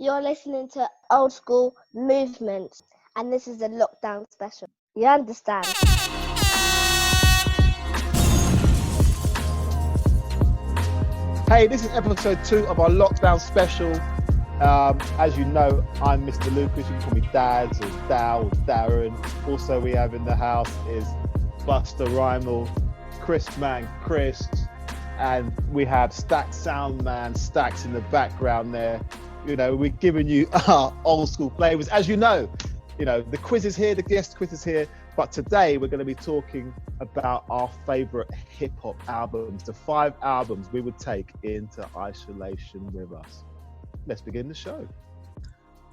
You're listening to Old School Movements, and this is a lockdown special. You understand? Hey, this is episode 2 of our lockdown special. As you know, I'm Mr. Lucas. You can call me Dads or Dow or Darren. Also, we have in the house is Buster Rhymal, Chris, and we have Stax Soundman, Stax in the background there. You know, we're giving you our old school flavors. As you know, the quiz is here, the guest quiz is here. But today we're going to be talking about our favorite hip hop albums, the 5 albums we would take into isolation with us. Let's begin the show.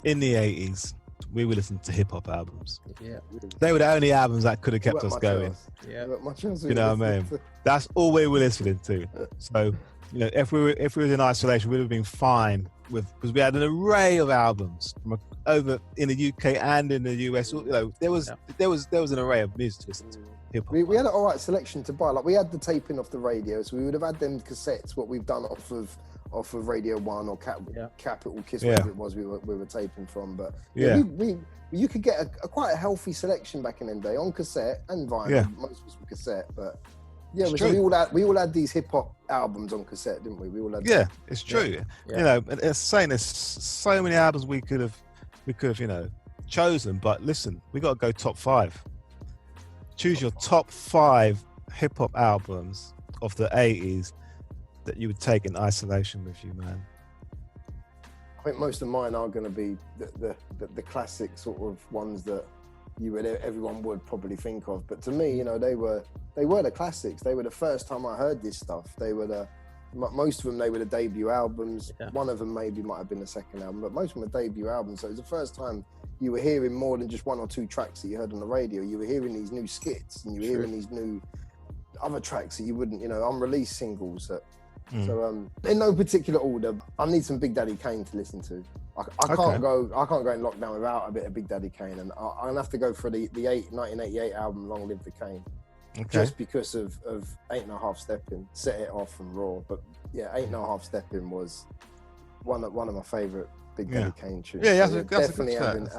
In the 80s, we would listen to hip hop albums. Yeah. They were the only albums that could have kept us going. Yeah. You know what I mean? That's all we were listening to. So, if we were in isolation, we would have been fine because we had an array of albums from over in the UK and in the US. There was an array of music to listen to. Hip-hop. We had an alright selection to buy. Like, we had the taping off the radio, so we would have had them cassettes, what we've done off of Radio 1 or Capital Kiss, whatever it was we were taping from. But you could get a quite a healthy selection back in the day on cassette and vinyl. Yeah. Most of us were cassette, but we all had these hip hop albums on cassette, didn't we? We all had. Yeah, it's true. Yeah. It's saying there's so many albums we could have chosen, but listen, we got to go top 5. Choose your top 5 hip hop albums of the 80s that you would take in isolation with you, man. I think most of mine are going to be the classic sort of ones that everyone would probably think of. But to me, they were the classics. They were the first time I heard this stuff. They were most of them. They were the debut albums. Yeah. One of them maybe might have been the second album, but most of them were debut albums. So it was the first time you were hearing more than just 1 or 2 tracks that you heard on the radio. You were hearing these new skits and you were hearing these new other tracks that you wouldn't, unreleased singles that. So in no particular order, I need some Big Daddy Kane to listen to. I can't go in lockdown without a bit of Big Daddy Kane, and I'm gonna have to go for the 1988 album Long Live the Kane. Okay. Just because of 8.5 Steppin', Set It Off and Raw. But yeah, 8.5 Steppin' was one of my favourite Big Daddy Kane tunes. Yeah, that's a good shout.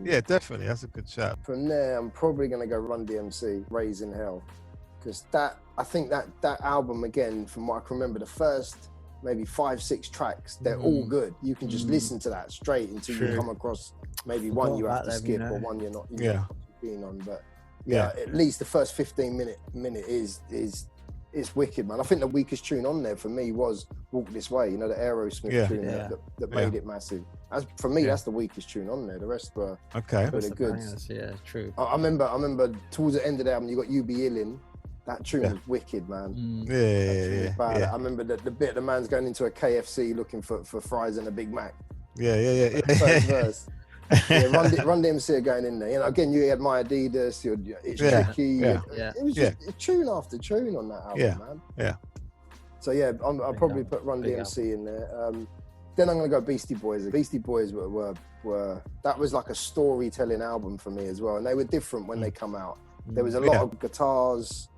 Yeah, definitely, that's a good shout. From there, I'm probably gonna go Run DMC, Raising Hell. Because I think that album, again, from what I can remember, the first maybe 5-6 tracks, they're all good. You can just listen to that straight until you come across maybe one you have to skip or one you're not keen on. But at least the first 15 minute is wicked, man. I think the weakest tune on there for me was Walk This Way, the Aerosmith tune that made it massive. For me, that's the weakest tune on there. The rest were really good. Yeah, true. I remember towards the end of the album, you got You Be Illin'. That tune was wicked, man. I remember the bit the man's going into a KFC looking for fries and a Big Mac. First verse. Run DMC are going in there. Again, you had My Adidas, It's Tricky. It was just tune after tune on that album, man. Yeah. So I'll probably put Run DMC in there. Then I'm gonna go Beastie Boys. Beastie Boys were that was like a storytelling album for me as well, and they were different when they come out. There was a lot of guitars.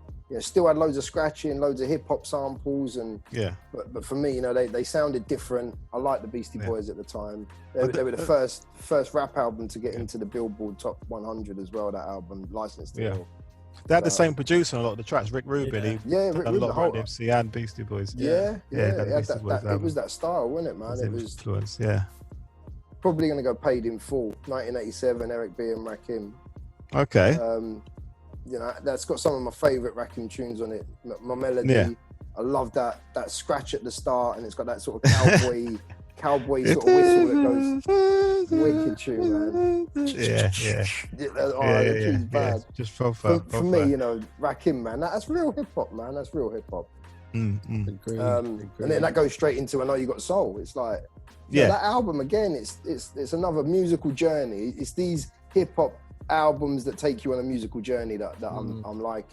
Still had loads of scratching, loads of hip hop samples, but for me, they sounded different. I liked the Beastie Boys at the time. They were the first rap album to get into the Billboard Top 100 as well. That album, Licensed to Ill. They had the same producer on a lot of the tracks, Rick Rubin. Rick Rubin, a lot of Run DMC and Beastie Boys. It was that style, wasn't it, man? It was influence. Probably gonna go Paid in Full, 1987, Eric B and Rakim. Okay. That's got some of my favourite Rakim tunes on it. My melody, I love that scratch at the start, and it's got that sort of cowboy sort of whistle that goes. Wicked tune, man. The tune's bad. Just for me, Rakim, man, that's real hip hop, man. That's real hip hop. Agreed. And then that goes straight into I Know You Got Soul. It's like that album again. It's another musical journey. It's these hip hop albums that take you on a musical journey that I'm like.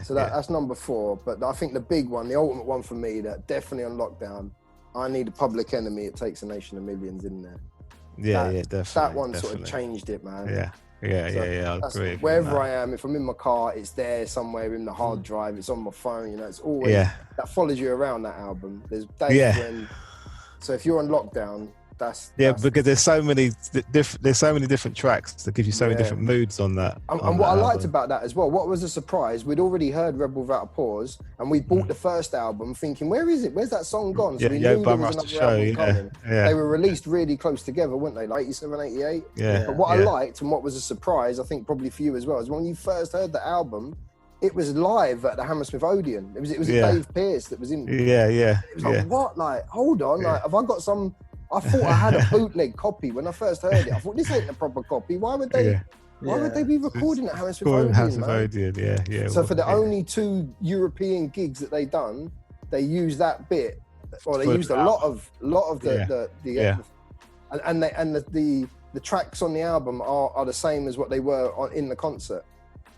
So that's number 4. But I think the big one, the ultimate one for me, that definitely on lockdown, I Need a Public Enemy. It Takes a Nation of Millions in there. Definitely. That one sort of changed it, man. I agree. Wherever I am, if I'm in my car, it's there somewhere in the hard drive. It's on my phone. It's always that follows you around. That album. There's days when So if you're on lockdown, that's because there's so many different tracks that give you so many Yeah. different moods on that. And what I liked about that as well, what was a surprise, we'd already heard Rebel Without a Pause, and we bought the first album thinking, where is it? Where's that song gone? So Yeah, we Yo knew there Bum was Rush another to album Show, coming. yeah. They were released really close together, weren't they? Like 87, 88? Yeah. But what I yeah. liked, and what was a surprise, I think probably for you as well, is when you first heard the album, it was live at the Hammersmith Odeon. It was Yeah. Dave Pearce that was in. Yeah. It was like, what? Like, hold on. Yeah. Like, have I got some... I thought I had a bootleg copy when I first heard it. I thought, this ain't a proper copy. Why would they... Yeah. Why would they be recording at Hammersmith Gordon Odeon, Hammersmith man? Odeon, yeah. So for the yeah. only 2 European gigs that they done, they used that bit, or they For used the a lot of the Yeah. and the tracks on the album are the same as what they were in the concert,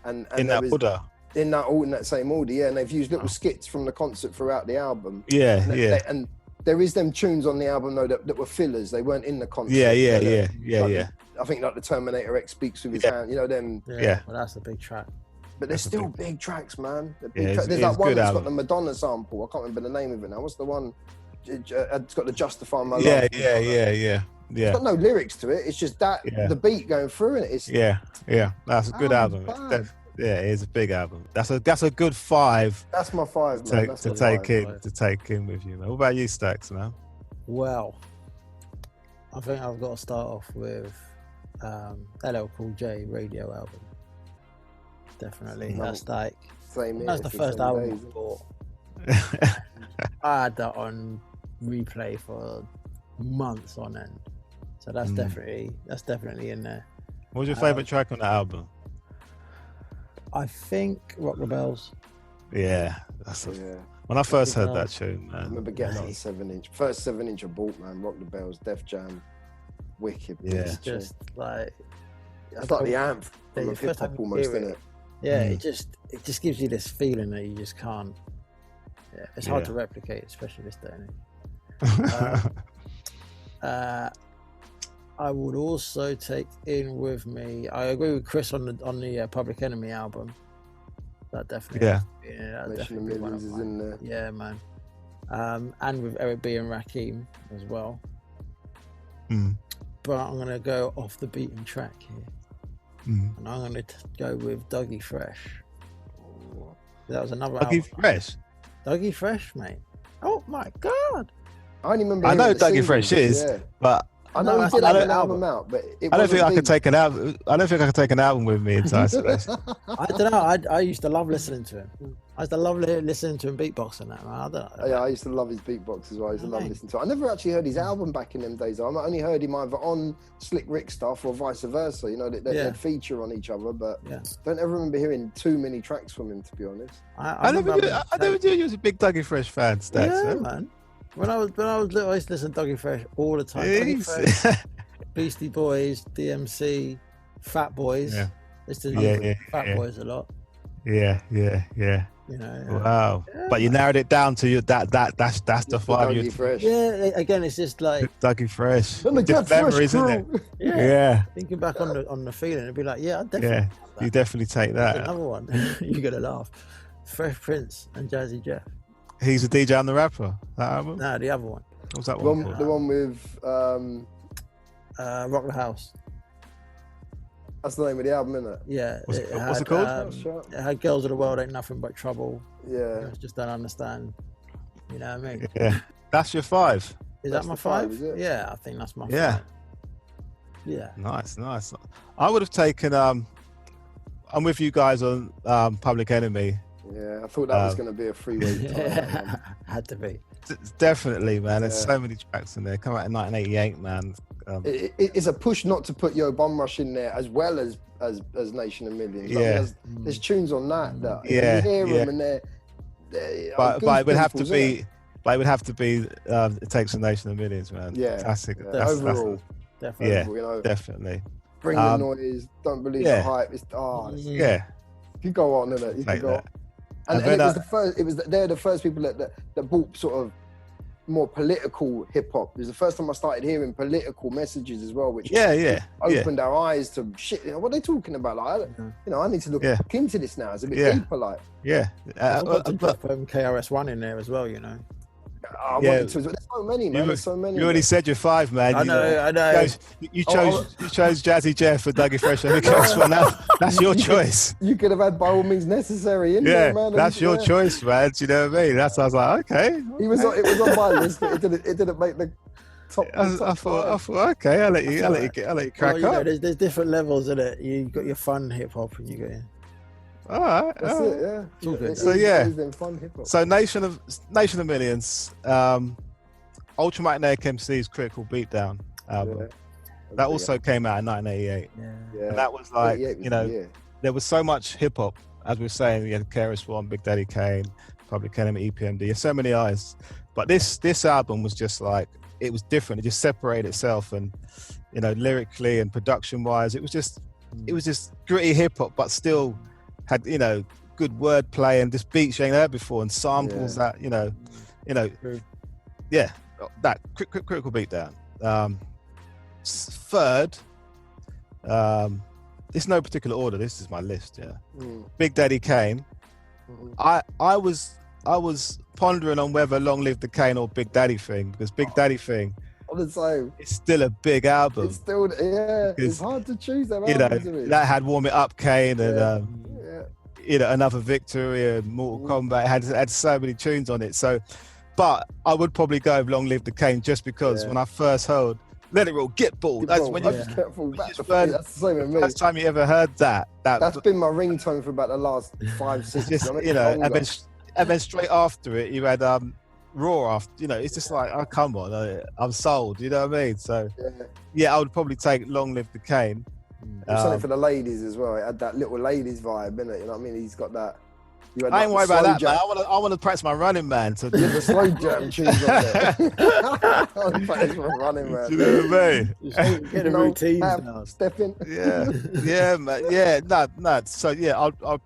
and in there that was- order. in that same order, yeah. And they've used little skits from the concert throughout the album. Yeah, And yeah. and there is them tunes on the album though that were fillers. They weren't in the concert. Yeah. Like I think like the Terminator X speaks with his hand. You know them. Yeah. Well, that's a big track. But they're That's a still big tracks, man. They're big Yeah, tracks. There's it's that one good that's album. got the Madonna sample. I can't remember the name of it now. What's the one? It's got the Justify My Love. Yeah. It's got no lyrics to it. It's just that Yeah. the beat going through it. It's Yeah. That's a good album. bad. Yeah, it is a big album. That's a good 5 That's my 5, man. That's to my take 5. in to take in with you, man. What about you, Stacks, man? Well, I think I've got to start off with LL Cool J radio album. Definitely. That's like Same here. that's the for first 7 album days. I bought. I had that on replay for months on end. So that's definitely in there. What was your favourite track on that album? I think Rock the Bells. Yeah, Yeah. when I first heard Bells. that tune, I man. remember getting on 7-inch. First 7-inch I bought, man. Rock the Bells, Def Jam, wicked. Yeah. It's just like It's like the anthem Yeah, of first hip hop time you almost, hear isn't it. it? yeah, it just gives you this feeling that you just can't. Yeah, it's hard Yeah. to replicate, especially this day and age. I would also take in with me. I agree with Chris on the Public Enemy album. That definitely. Yeah. Yeah, that Nation of definitely be one Millions of is mine. in there. Yeah, man. And with Eric B and Rakim as well. Mm. But I'm gonna go off the beaten track here, Mm. and I'm gonna go with Dougie Fresh. That was another Dougie album. Fresh. Dougie Fresh, mate. Oh my god. I only remember. I know hearing the Dougie Fresh singles, is, yeah. but I know No, he did I have don't- an album out, but it I don't think I wasn't could take an album. I don't think I could take an album with me into isolation. I don't know. I used to love listening to him. I used to love listening to him beatboxing that, man. I don't know. Yeah, I used to love his beatbox as well. I used to love Right. listening to it. I never actually heard his album back in them days. I only heard him either on Slick Rick stuff or vice versa. You know, Yeah. they'd feature on each other, but Yeah. don't ever remember hearing too many tracks from him, to be honest. I never remember knew. I never knew you was a big Dougie Fresh fan, Stacks. Yeah, man. man. When I was little, I used to listen to Dougie Fresh all the time. Dougie Jeez. Fresh, Beastie Boys, DMC, Fat Boys. Yeah. Used to Yeah, listen to yeah, Fat yeah. Boys a lot. Yeah. You know. Wow. Yeah, But you narrowed it down to you. That's the 5 Dougie you Fresh. Yeah. Again, it's just like Dougie Fresh. And the Different Get Fresh memories, isn't it? crew. yeah. Thinking back on the feeling, it'd be like, yeah, I definitely. Yeah. have You that. definitely take that. Another one. You're gonna laugh. Fresh Prince and Jazzy Jeff. He's a DJ and the rapper. That album. No, the other one. What was that The one? one, called? the one with Rock the House. that's the name of the album, isn't it? Yeah. What's had, it called? It had Girls of the World Ain't Nothing But Trouble. Yeah. Just don't understand. You know what I mean? Yeah. That's your 5. Is That's that my the five, 5? is it? Yeah, I think that's my Yeah. 5. Yeah. Nice. I would have taken. I'm with you guys on Public Enemy. Yeah, I thought that was going to be a freeway title. Had to be. Definitely, man. There's Yeah. so many tracks in there. Come out in 1988, man. It's a push not to put Yo Bum Rush in there as well as Nation of Millions. I mean, Yeah. there's tunes on that Yeah, you hear yeah. them and they're But it would have to goose be. pimples, But it would have to be. It takes a Nation of Millions, man. Yeah. Classic. innit? That's- Overall, Definitely. Yeah. you know, definitely. bring the noise, don't believe yeah. the hype. It's Yeah. you go on, innit? You can Like go that. on. And then it was the first. It was they're the first people that bought sort of more political hip hop. It was the first time I started hearing political messages as well, which Yeah. opened our eyes to shit. You know, what are they talking about? Like, I need to look into this now. It's a bit Yeah. deeper, like. Yeah. I've got to drop KRS-One in there as well, you know. I Yeah. wanted to. There's so many, man. There's so many. You already said you're 5, man. I know. You chose Jazzy Jeff for Dougie Fresh. I think that's your choice. You could have had by all means necessary in there, man. That's your choice, man. Do you know what I mean? That's I was like, okay. It was on my list. It didn't make the top. I thought, okay, I'll let you crack up. There's different levels in it. You got your fun hip hop, and you got your... All right, That's it. Yeah. It's all good. So yeah. Fun hip hop. So Nation of Millions, Ultramagnetic MC's Critical Beatdown album. Yeah. That also came out in 1988. Yeah. And that was like, 88 was you know, the year. there was so much hip hop, as we were saying. You had KRS-One, Big Daddy Kane, Public Enemy, EPMD. So many eyes. But this album was just like, it was different. It just separated itself, and you know, lyrically and production wise, it was just gritty hip hop, but still had, you know, good wordplay and just beats you ain't heard before, and samples that you know, yeah, that Critical Beatdown. Third, it's no particular order. This is my list. Yeah, Big Daddy Kane. I was pondering on whether Long Live the Kane or Big Daddy Thing, because Big Daddy Thing, On the same. it's still a big album. It's still, yeah. Because, It's hard to choose them. You know, albums, that had Warm It Up Kane and yeah. you know, Another Victory and Mortal Kombat. It had so many tunes on it. So, but I would probably go with Long Live the Kane, just because when I first heard Let It Roll, Get Bald. That's when That's the same with me. first time you ever heard that. That's been my ringtone for about the last 5, 6 just, years. you know, and then straight after it, you had Raw after. You know, it's just like, oh come on, I'm sold. You know what I mean? So yeah, I would probably take Long Live the Kane. Something for the ladies as well. It had that little ladies vibe, innit? You know what I mean? He's got that. I ain't worried about that, man. I want to practice my running, man. So the slow jam tunes on there. I want to practice my running, man. Do you know what I mean? Get a routine now. Step in. Yeah, man. Yeah, no. So yeah, I'll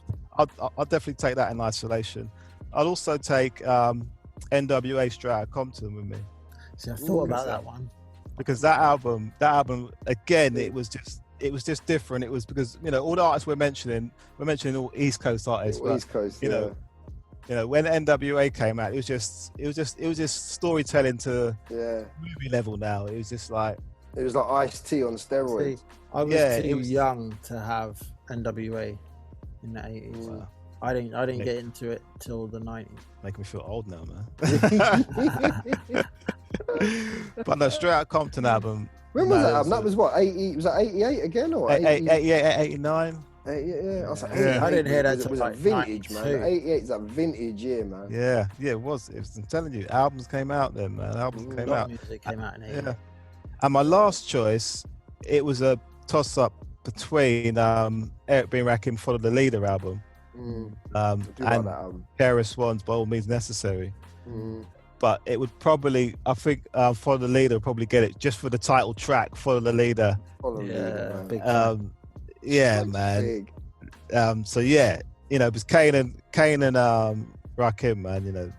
definitely take that in isolation. I'll also take NWA Straight Outta Compton with me. See, I thought about that one, because that album again, it was just different. It was because, you know, all the artists we're mentioning all East Coast artists. But, East Coast, you know, when NWA came out, it was just storytelling to movie level. Now it was just like, it was like Ice-T on steroids. See, I was too young to have NWA in the 80s. Wow. I didn't get into it till the 90s. Making me feel old now, man. But no, Straight Outta Compton album. When was that album? That was what, 80? Was that 88 again or 88, 89? Yeah. I was like, I didn't hear that It till was like a vintage, 92. man. 88 is a vintage year, man. Yeah, it was. I'm telling you, albums came out then, man. Albums came out. Music came out in 88. Yeah. And my last choice, it was a toss-up between Eric B. and Rakim Follow the Leader album I do and like that album. KRS-One's By All Means Necessary. But it would probably, I think, Follow the Leader would probably get it just for the title track, Follow the Leader. Follow the Leader, man. Big Yeah, It's man. big. So yeah, you know, because Kane and Rakim, man, you know,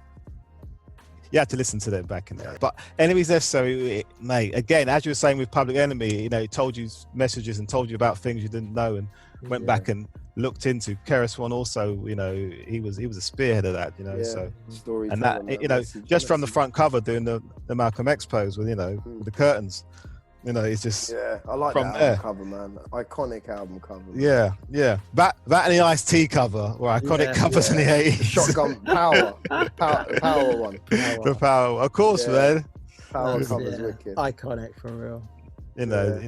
you had to listen to them back in there. But Enemies Necessary, mate, again, as you were saying with Public Enemy, you know, it told you messages and told you about things you didn't know, and went back and looked into. KRS-One also, you know, he was a spearhead of that, you know. So and that, you know, just from the front cover doing the Malcolm X pose with, you know, with the curtains, you know, it's just I like from that there. album cover, man. Iconic album cover. Man. Yeah. That and the Ice-T cover were iconic covers in the 80s. Shotgun Power one. The Power, of course, man. Power cover's wicked. Iconic for real. You know,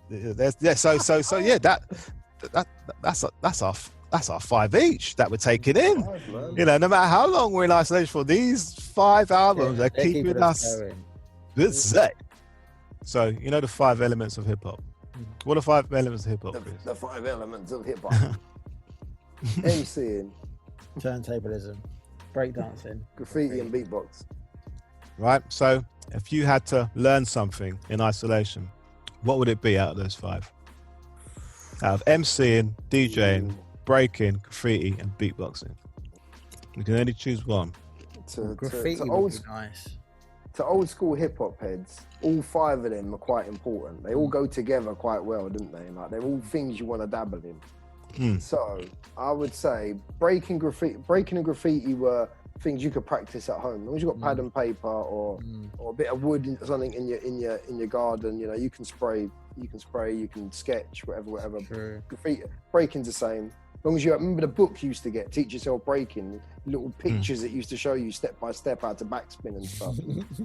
there's so yeah, that's our 5 each that we're taking in. You know, no matter how long we're in isolation for, these 5 albums are keeping us busy. So, you know, the 5 elements of hip hop. What are 5 elements of hip hop? The 5 elements of hip hop. MCing, Turntablism, breakdancing, graffiti and beatbox. Right. So, if you had to learn something in isolation, what would it be out of those 5? Out of MCing, DJing, breaking, graffiti, and beatboxing. You can only choose one. graffiti would be nice. To old school hip hop heads, all 5 of them are quite important. They all go together quite well, don't they? Like, they're all things you want to dabble in. So I would say breaking and graffiti were things you could practice at home. As long as you've got pad and paper or a bit of wood or something in your garden, you know, you can spray, you can sketch, whatever. True. Graffiti, breaking's the same. As long as you remember the book you used to get, Teach Yourself Breaking, little pictures that used to show you step by step how to backspin and stuff.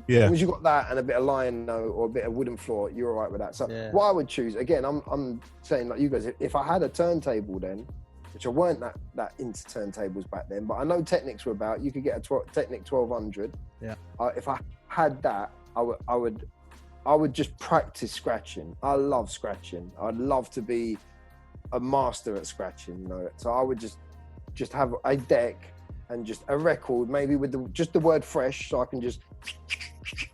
Yeah. As long as you got that and a bit of lino or a bit of wooden floor, you're all right with that. So what I would choose, again, I'm saying like you guys, if I had a turntable then, which I weren't that into turntables back then, but I know Technics were about. You could get a Technic 1200. Yeah. If I had that, I would just practice scratching. I love scratching. I'd love to be a master at scratching, you know. So I would just have a deck and just a record, maybe with just the word fresh, so I can just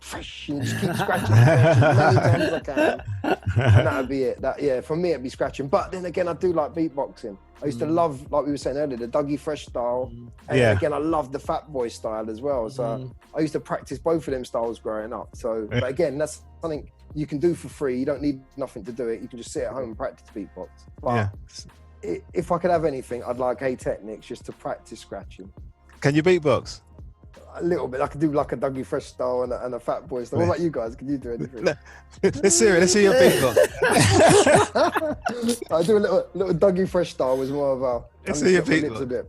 fresh and just keep scratching as many times as I can. And that would be it. For me it'd be scratching. But then again, I do like beatboxing. I used to love, like we were saying earlier, the Dougie Fresh style. And again, I love the Fat Boy style as well. So I used to practice both of them styles growing up. So, but again, that's something you can do for free. You don't need nothing to do it. You can just sit at home and practice beatbox. But if I could have anything, I'd like a Technics just to practice scratching. Can you beatbox? A little bit. I could do like a Dougie Fresh style and a Fat Boy style. What about you guys? Can you do anything? Let's hear your beatbox. I do a little Dougie Fresh style was more of a. Let's see your beatbox.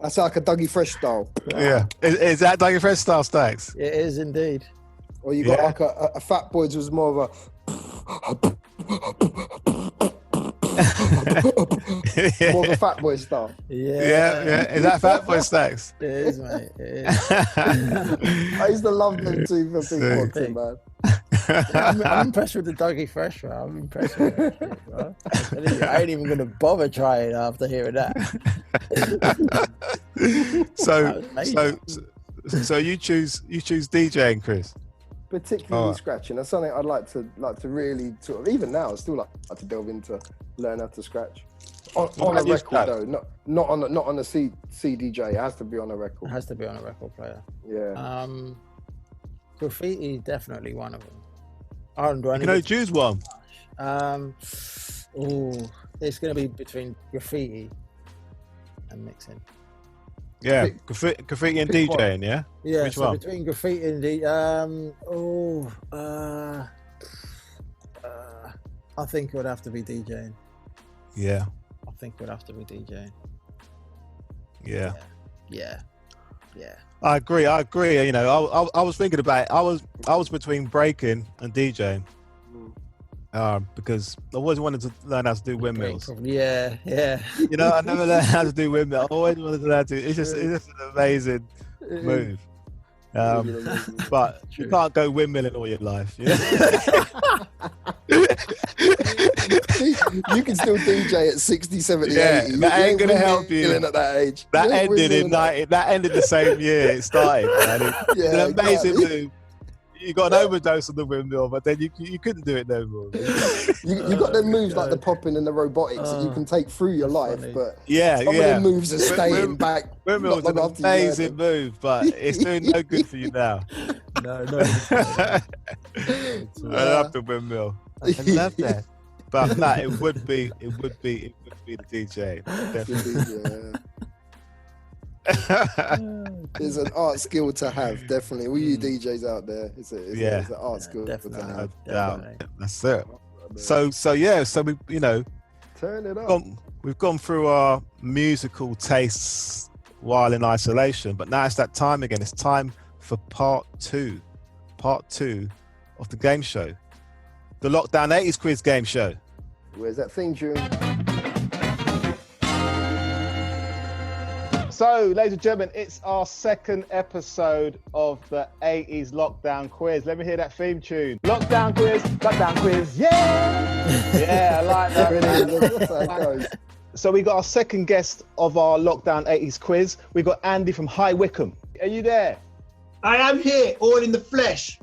That's like a Dougie Fresh style. Yeah. Is that Dougie Fresh style, Stacks? It is indeed. Or you got like a Fat Boys was more of a. More of a Fat Boy style. Yeah. Is that Fat Boy Stacks? It is, mate. It is. I used to love them too for beatboxing, man. I'm impressed with the Dougie Fresh, bro. I'm impressed with it, bro. I ain't even gonna bother trying after hearing that. So you choose DJing, Chris. Particularly scratching. That's something I'd like to really sort of. Even now, I still like to delve into learn how to scratch on a record though, not on a CDJ. It has to be on a record. It has to be on a record player. Yeah. Graffiti is definitely one of them. I don't You choose one. It's gonna be between graffiti and mixing. Yeah, graffiti and DJing, yeah? Yeah, Which so one? between graffiti and I think it would have to be DJing. Yeah. I think it would have to be DJing. Yeah. Yeah. I agree. You know, I was thinking about it. I was between breaking and DJing. Because I always wanted to learn how to do windmills. Yeah. You know, I never learned how to do windmills. I always wanted to learn how to. It's just an amazing move. But you can't go windmilling all your life. You know? You can still DJ at 60, 70, 80. That ain't going to help you. At that age. That ended the same year it started, man. It's an amazing move. You got an overdose on the windmill, but then you couldn't do it no more. You got them moves like the popping and the robotics that you can take through your life, but some of them moves are staying back. Windmill's an amazing move, but it's doing no good for you now. No. I love the windmill. I love that. But no, it would be the DJ. Definitely. It's an art skill to have, definitely. All you DJs out there, it's an art skill to have. That's it. So we, you know, turn it up. We've gone through our musical tastes while in isolation, but now it's that time again. It's time for part two of the game show, the Lockdown 80s quiz game show. Where's that theme tune? So, ladies and gentlemen, it's our second episode of the 80s Lockdown Quiz. Let me hear that theme tune. Lockdown quiz, yeah! Yeah, I like that. That's how it goes. So we got our second guest of our Lockdown 80s quiz. We've got Andy from High Wycombe. Are you there? I am here, all in the flesh.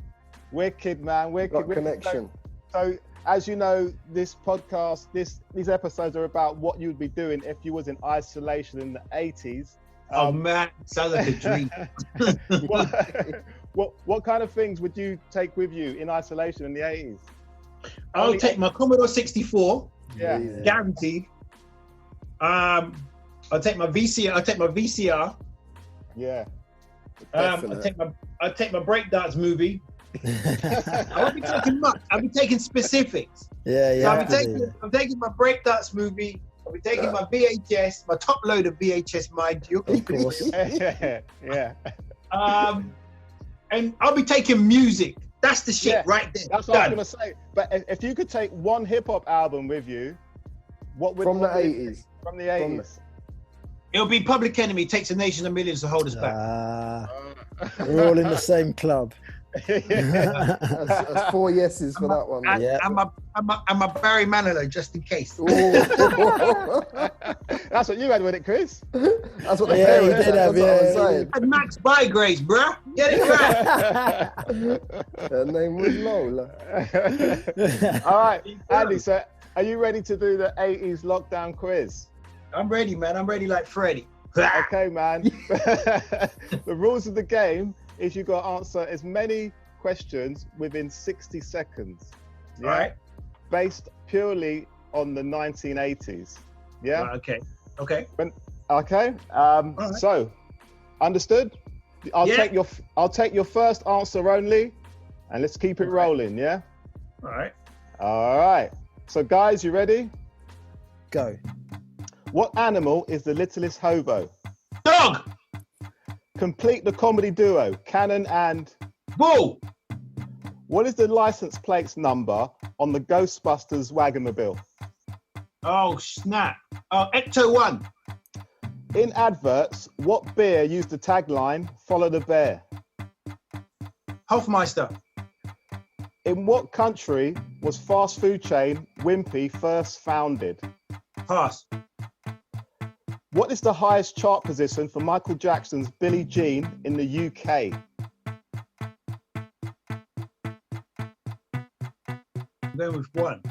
Wicked, man, wicked. Got connection. So, as you know, this podcast, these episodes are about what you would be doing if you was in isolation in the 80s. Oh man, sounds like a dream. What kind of things would you take with you in isolation in the 80s? I'll take my Commodore 64, Yeah. guaranteed. I'll take my VCR. Yeah. I'll take my breakdance movie. I won't be taking much. I'll be taking specifics. Yeah. So I'm taking my breakdance movie. I'll be taking my VHS, my top load of VHS, mind you. Of course. Yeah. And I'll be taking music. That's the shit right there. That's what I was gonna say. But if you could take one hip hop album with you, what would From the 80s? From the 80s. It'll be Public Enemy. Takes a nation of millions to hold us back. We're all in the same club. That's 4 yeses for that one. And my Barry Manilow, just in case. That's what you had with it, Chris. That's what the Yeah, parents he did had. have, That's what I was saying. And Max Bygraves, bruh. Get it right. Her name was Lola. All right, Andy, so are you ready to do the 80s lockdown quiz? I'm ready, man. I'm ready like Freddy. Okay, man. The rules of the game is you've got to answer as many questions within 60 seconds. Yeah? All right. Based purely on the 1980s. Yeah? Right, okay. Okay. right. So, understood? I'll take your first answer only, and let's keep it rolling, yeah? All right. All right. So, guys, you ready? Go. What animal is the littlest hobo? Dog. Complete the comedy duo, Cannon and... Bull. What is the license plates number on the Ghostbusters Wagonmobile? Oh, snap. Oh, Ep2 In adverts, what beer used the tagline, Follow the Bear? Hofmeister. In what country was fast food chain Wimpy first founded? Pass. What is the highest chart position for Michael Jackson's Billie Jean in the UK? I'm going with 1.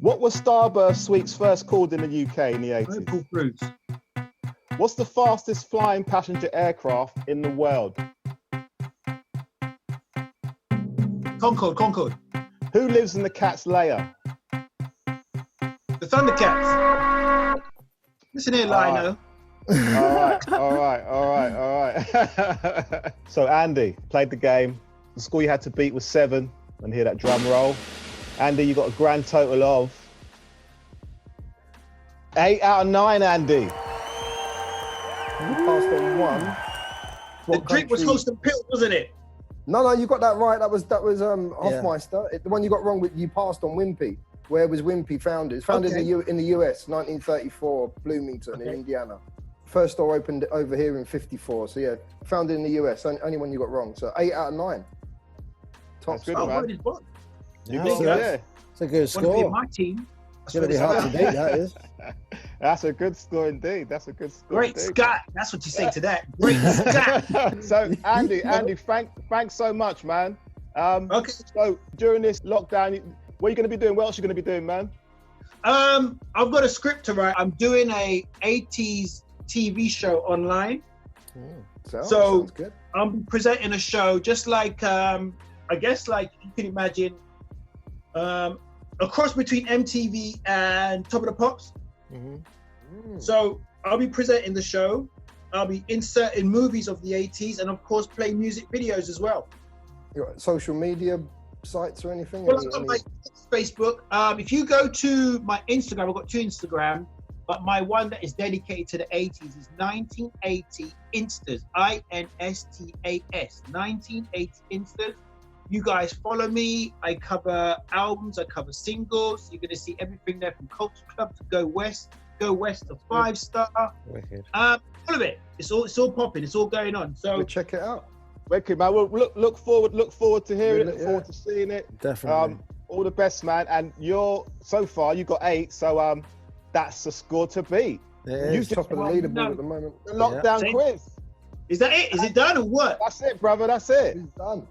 What was Starburst Sweets first called in the UK in the 80s? Opal Fruits. What's the fastest flying passenger aircraft in the world? Concorde. Who lives in the cat's lair? The Thundercats. Listen here, Lino. All right. So Andy played the game. The score you had to beat was 7. And hear that drum roll. Andy, you got a grand total of 8 out of 9, Andy. You passed on 1. The drink was Holston Pill, wasn't it? No, you got that right. That was Hofmeister. The one you got wrong with, you passed on Wimpy. Where was Wimpy founded? It's founded in the US, 1934, Bloomington in Indiana. First store opened over here in 54. So yeah, founded in the US. Only one you got wrong. So 8 out of 9. Top Good, man. Yeah, Yeah. It's a good Want to be in score. my team? It's going to be hard to beat, that is. That's a good score indeed. Great Scott. That's what you say to that. Great Scott. So Andy, thanks so much, man. Okay. So during this lockdown, what are you going to be doing? What else are you going to be doing, man? I've got a script to write. I'm doing a 80s TV show online. Sounds good. I'm presenting a show just like, I guess like you can imagine, a cross between MTV and Top of the Pops. So I'll be presenting the show. I'll be inserting movies of the 80s and of course play music videos as well. You got social media sites or anything? Well, I've got my Facebook. If you go to my Instagram, I've got 2 Instagram, but my one that is dedicated to the 80s is 1980 Instas, INSTAS, 1980 Instas. You guys follow me. I cover albums, I cover singles. You're going to see everything there from Culture Club to Go West to 5 Star. Wicked. All of it. It's all popping. It's all going on. So We'll check it out. Wicked, man. We'll look forward to hearing it. Look forward to seeing it. Definitely. All the best, man. And so far you got 8, so that's the score to beat. You top of the leaderboard at the moment. The lockdown quiz. is that it? Is it done or what? That's it, brother. That's it. It's done.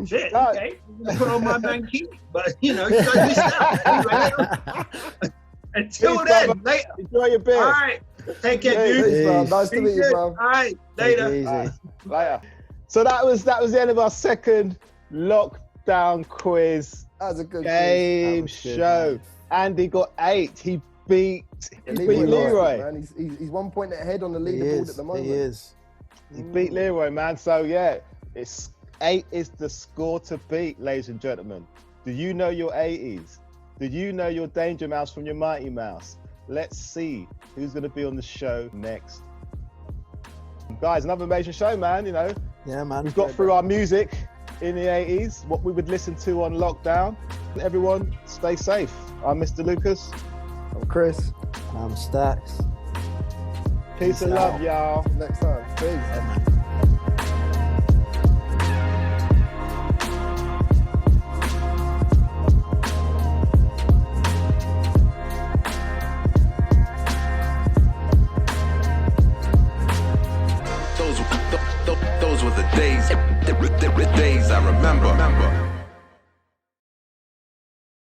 Shit, okay. Put on my man key. But you don't miss out. Until Peace, then, brother. later. Enjoy your beer. All right. Take care, dude. Peace, bro. Peace. Nice to meet you, bro. All right, Take later. it easy. Later. So that was the end of our second lockdown quiz That was a good game That was good, show. man. Andy got 8. He beat Leroy. Man. He's 1 point ahead on the He leaderboard is. at the moment. He is. He beat Leroy, man. So yeah, it's 8 is the score to beat, ladies and gentlemen. Do you know your 80s? Do you know your Danger Mouse from your Mighty Mouse? Let's see who's going to be on the show next. Guys, another amazing show, man. You know, Yeah, man. we've got through our music in the 80s, what we would listen to on lockdown. Everyone, stay safe. I'm Mr. Lucas. I'm Chris. I'm Stacks. Peace and love, y'all. Next time. Peace. Yeah, man. Those were the days I remember.